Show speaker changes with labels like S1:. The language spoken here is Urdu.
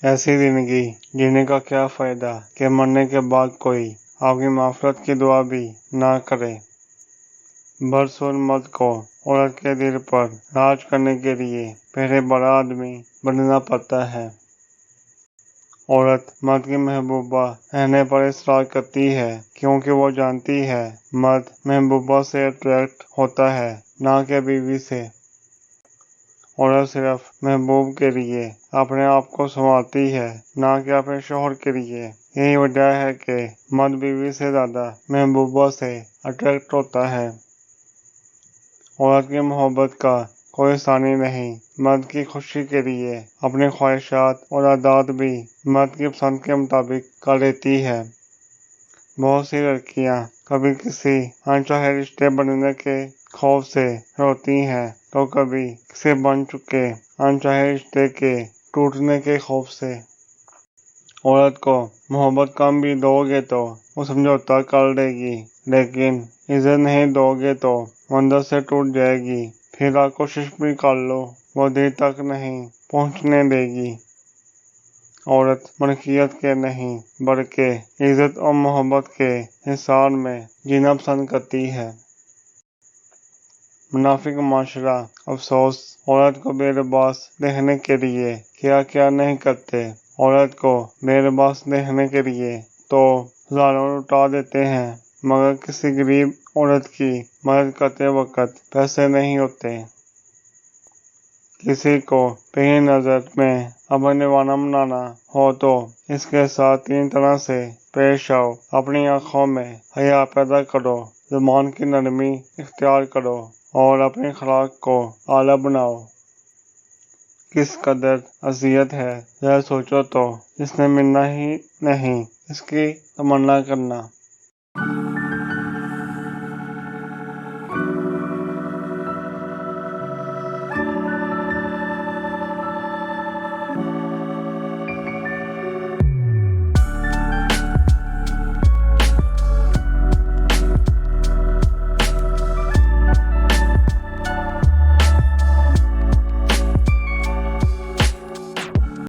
S1: ایسی زندگی جینے کا کیا فائدہ کہ مرنے کے بعد کوئی آپ کی مغفرت کی دعا بھی نہ کرے۔ برسور مرد کو عورت کے دل پر راج کرنے کے لیے پہلے بڑا آدمی بننا پڑتا ہے۔ عورت مرد کی محبوبہ رہنے پر اصرار کرتی ہے کیونکہ وہ جانتی ہے مرد محبوبہ سے اٹریکٹ ہوتا ہے، نہ کہ بیوی سے۔ عورت صرف محبوب کے لیے اپنے آپ کو سنوارتی ہے، نہ کہ اپنے شوہر کے لیے۔ یہی وجہ ہے کہ مرد بیوی سے زیادہ محبوبہ سے اٹریکٹ ہوتا ہے۔ عورت کی محبت کا کوئی ثانی نہیں۔ مرد کی خوشی کے لیے اپنی خواہشات اور عادات بھی مرد کی پسند کے مطابق کر لیتی ہے۔ بہت سی لڑکیاں کبھی کسی انچاہے رشتے بننے کے خوف سے روتی ہیں تو کبھی کسی بن چکے انچاہے رشتے کے ٹوٹنے کے خوف سے۔ عورت کو محبت کم بھی دو گے تو وہ سمجھوتا کر لے گی، لیکن عزت نہیں دو گے تو وہ اندر سے ٹوٹ جائے گی۔ پھر آپ کوشش بھی کر لو، وہ دل تک نہیں پہنچنے دے گی۔ عورت ملکیت کے نہیں بلکہ عزت اور محبت کے حصار میں جینا پسند کرتی ہے۔ منافق معاشرہ افسوس عورت کو بے لباس دیکھنے کے لیے کیا کیا نہیں کرتے۔ عورت کو بے لباس دیکھنے کے لیے تو ہزاروں لٹا دیتے ہیں، مگر کسی غریب عورت کی مدد کرتے وقت پیسے نہیں ہوتے۔ کسی کو پہلی نظر میں اپنا دیوانہ بنانا ہو تو اس کے ساتھ 3 طرح سے پیش آؤ۔ اپنی آنکھوں میں حیا پیدا کرو، زبان کی نرمی اختیار کرو اور اپنی اخلاق کو اعلیٰ بناؤ۔ کس قدر اذیت ہے ذرا سوچو تو، جس نے ملنا ہی نہیں اس کی تمنا کرنا۔